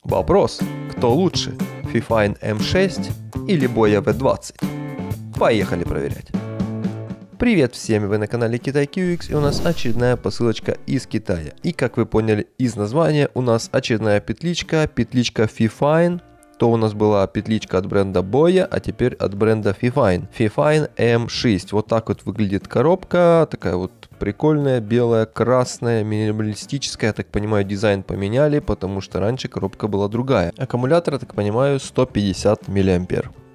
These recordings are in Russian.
Вопрос, кто лучше, Fifine M6 или Boya V20? Поехали проверять. Привет всем, вы на канале Китай QX, и у нас очередная посылочка из Китая. И как вы поняли из названия, у нас очередная петличка Fifine. То у нас была петличка от бренда Boya, а теперь от бренда Fifine. Fifine M6. Вот так вот выглядит коробка, такая вот прикольная, белая, красная, минималистическая. Я так понимаю, дизайн поменяли, потому что раньше коробка была другая. Аккумулятор, я так понимаю, 150 мА.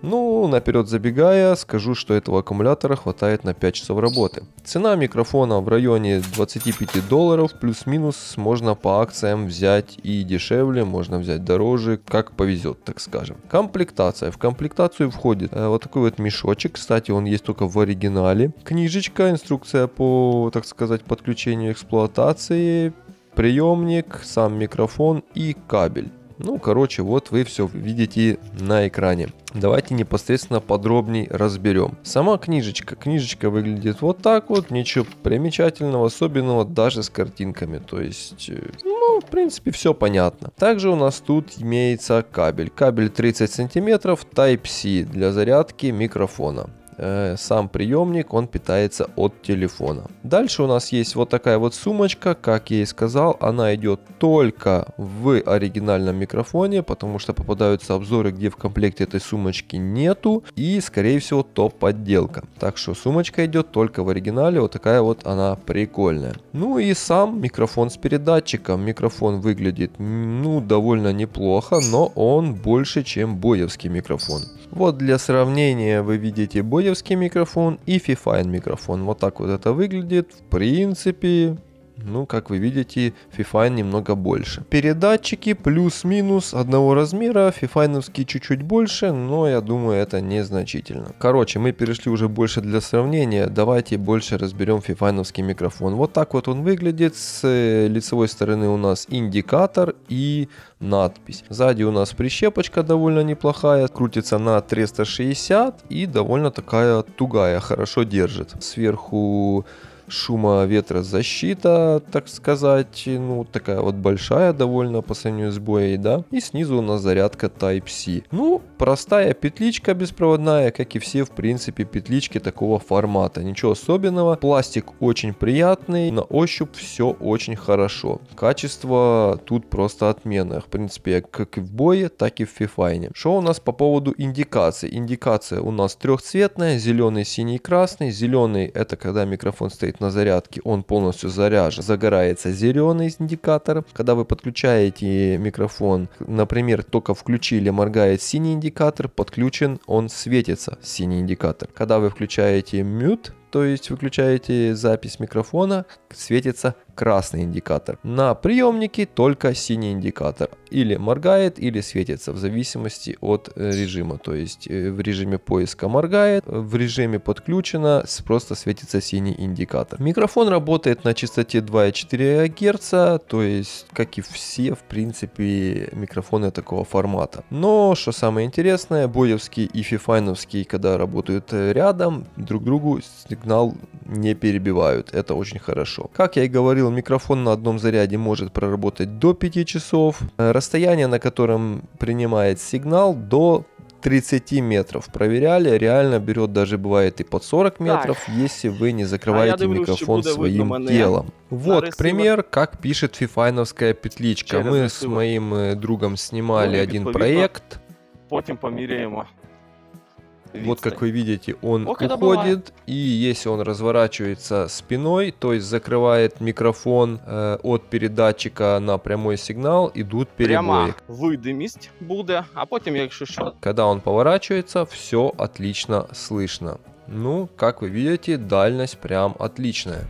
Ну, наперед забегая, скажу, что этого аккумулятора хватает на 5 часов работы. Цена микрофона в районе $25, плюс-минус, можно по акциям взять и дешевле, можно взять дороже, как повезет, так скажем. Комплектация. В комплектацию входит вот такой вот мешочек, кстати, он есть только в оригинале. Книжечка, инструкция по, так сказать, подключению эксплуатации, приемник, сам микрофон и кабель. Ну, короче, вот вы все видите на экране. Давайте непосредственно подробнее разберем. Сама книжечка. Книжечка выглядит вот так вот. Ничего примечательного, особенного, даже с картинками. То есть, ну, в принципе, все понятно. Также у нас тут имеется кабель. Кабель 30 сантиметров Type-C для зарядки микрофона. Сам приемник, он питается от телефона. Дальше у нас есть вот такая вот сумочка, как я и сказал, она идет только в оригинальном микрофоне, потому что попадаются обзоры, где в комплекте этой сумочки нету, и скорее всего топ-подделка. Так что сумочка идет только в оригинале, вот такая вот она прикольная. Ну и сам микрофон с передатчиком. Микрофон выглядит, ну, довольно неплохо, но он больше, чем боевский микрофон. Вот для сравнения вы видите боевский микрофон и Fifine микрофон. Вот так вот это выглядит. В принципе, ну, как вы видите, Fifine немного больше. Передатчики плюс-минус одного размера. Fifine-овские чуть-чуть больше, но я думаю, это незначительно. Короче, мы перешли уже больше для сравнения. Давайте больше разберем Fifine-овский микрофон. Вот так вот он выглядит. С лицевой стороны у нас индикатор и надпись. Сзади у нас прищепочка довольно неплохая. Крутится на 360 и довольно такая тугая, хорошо держит. Сверху шумоветрозащита, так сказать, ну, такая вот большая довольно по сравнению с Boya, да. И снизу у нас зарядка Type-C. Ну, простая петличка беспроводная, как и все, в принципе, петлички такого формата. Ничего особенного. Пластик очень приятный, на ощупь все очень хорошо. Качество тут просто отменное. В принципе, как и в Boya, так и в Fifine. Что у нас по поводу индикации? Индикация у нас трехцветная, зеленый, синий, красный. Зеленый — это когда микрофон стоит на зарядке, он полностью заряжен, загорается зеленый индикатор. Когда вы подключаете микрофон, например, только включили, моргает синий индикатор, подключен, он светится, синий индикатор. Когда вы включаете mute, то есть выключаете запись микрофона, светится красный индикатор. На приемнике только синий индикатор. Или моргает, или светится, в зависимости от режима. То есть в режиме поиска моргает, в режиме подключено просто светится синий индикатор. Микрофон работает на частоте 2,4 ГГц, то есть как и все, в принципе, микрофоны такого формата. Но, что самое интересное, боевские и фифайновские, когда работают рядом, друг другу сигнал не перебивают. Это очень хорошо. Как я и говорил, микрофон на одном заряде может проработать до 5 часов. Расстояние, на котором принимает сигнал, до 30 метров. Проверяли, реально берет, даже бывает и под 40 метров, если вы не закрываете микрофон своим телом. Вот пример, как пишет фифайновская петличка. Мы с моим другом снимали один проект. Потім поміряємо. Вот как вы видите, он уходит, и если он разворачивается спиной, то есть закрывает микрофон от передатчика на прямой сигнал, идут перебои. Пряма видимість буде, а потім, якщо що... Когда он поворачивается, все отлично слышно. Ну, как вы видите, дальность прям отличная.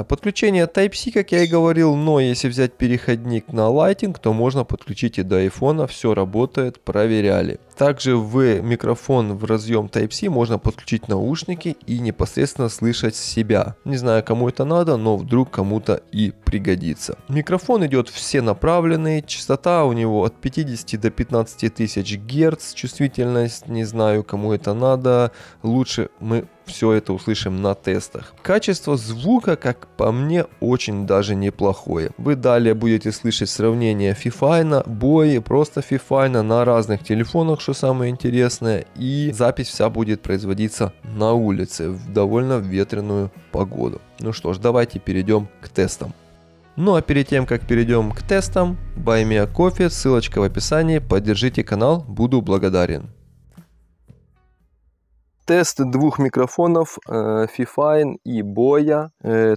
Подключение Type-C, как я и говорил, но если взять переходник на Lighting, то можно подключить и до iPhone, все работает, проверяли. Также в микрофон в разъем Type-C можно подключить наушники и непосредственно слышать себя. Не знаю, кому это надо, но вдруг кому-то и пригодится. Микрофон идет всенаправленный, частота у него от 50 до 15 тысяч Гц, чувствительность, не знаю, кому это надо, лучше мы все это услышим на тестах. Качество звука, как по мне, очень даже неплохое. Вы далее будете слышать сравнение Fifine, бои, просто Fifine на разных телефонах, что самое интересное. И запись вся будет производиться на улице в довольно ветреную погоду. Ну что ж, давайте перейдем к тестам. Ну а перед тем, как перейдем к тестам, Buy Me a Coffee, ссылочка в описании, поддержите канал, буду благодарен. Тест двух микрофонов Fifine и Boya,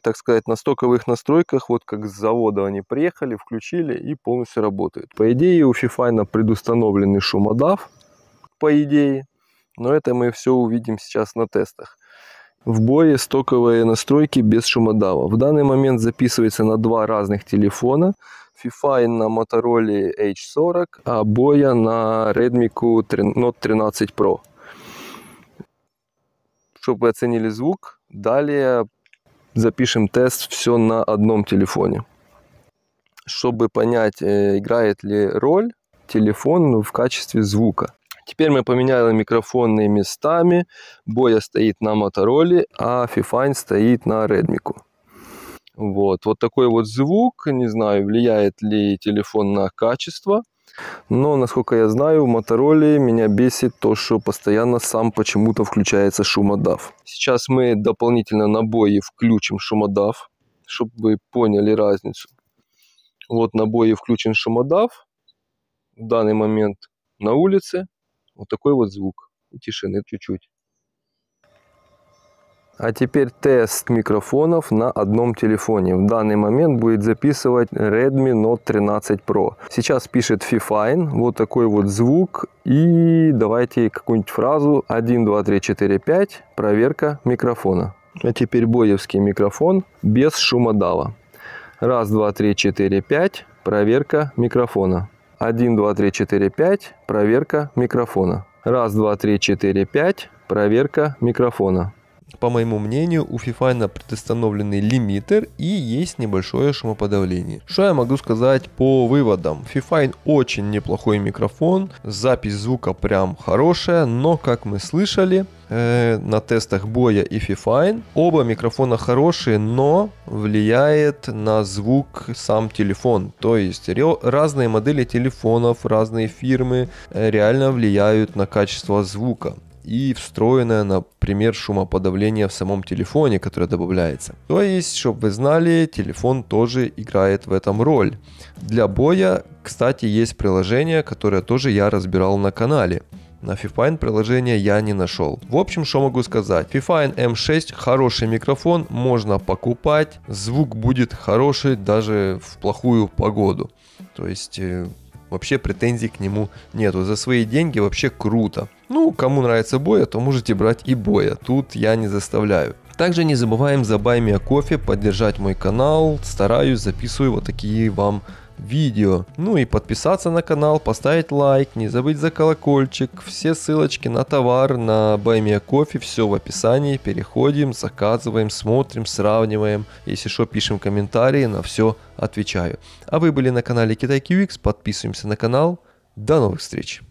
так сказать, на стоковых настройках, вот как с завода они приехали, включили и полностью работают. По идее у Fifine предустановленный шумодав, по идее, но это мы все увидим сейчас на тестах. В Boya стоковые настройки без шумодава. В данный момент записывается на два разных телефона. Fifine на Motorola H40, а Boya на Redmi Note 13 Pro. Чтобы вы оценили звук, далее запишем тест все на одном телефоне. Чтобы понять, играет ли роль телефон в качестве звука. Теперь мы поменяли микрофонные местами. Boya стоит на Motorola, а Fifine стоит на Redmi. Вот такой вот звук. Не знаю, влияет ли телефон на качество. Но, насколько я знаю, в Motorola меня бесит то, что постоянно сам почему-то включается шумодав. Сейчас мы дополнительно на Boya включим шумодав, чтобы вы поняли разницу. Вот на Boya включен шумодав. В данный момент на улице. Вот такой вот звук. И тишины чуть-чуть. А теперь тест микрофонов на одном телефоне. В данный момент будет записывать Redmi Note 13 Pro. Сейчас пишет Fifine. Вот такой вот звук. И давайте какую-нибудь фразу. 1, 2, 3, 4, 5. Проверка микрофона. А теперь боевский микрофон без шумодава. 1, 2, 3, 4, 5. Проверка микрофона. 1, 2, 3, 4, 5. Проверка микрофона. 1, 2, 3, 4, 5. Проверка микрофона. По моему мнению, у Fifine предустановленный лимитер и есть небольшое шумоподавление. Что я могу сказать по выводам? Fifine очень неплохой микрофон, запись звука прям хорошая, но как мы слышали на тестах Boya и Fifine, оба микрофона хорошие, но влияет на звук сам телефон. То есть разные модели телефонов, разные фирмы реально влияют на качество звука. И встроенное, например, шумоподавление в самом телефоне, которое добавляется. То есть, чтобы вы знали, телефон тоже играет в этом роль. Для Boya, кстати, есть приложение, которое тоже я разбирал на канале. На Fifine приложение я не нашел. В общем, что могу сказать. Fifine M6 хороший микрофон, можно покупать. Звук будет хороший даже в плохую погоду. То есть... Вообще претензий к нему нету. За свои деньги вообще круто. Ну, кому нравится Boya, то можете брать и Boya. Тут я не заставляю. Также не забываем за Buy Me a Coffee, поддержать мой канал. Стараюсь, записываю вот такие вам видео. Ну и подписаться на канал, поставить лайк, не забыть за колокольчик. Все ссылочки на товар, на Buy Me a Coffee, все в описании. Переходим, заказываем, смотрим, сравниваем. Если что, пишем комментарии, на все отвечаю. А вы были на канале Kitai QX, подписываемся на канал. До новых встреч!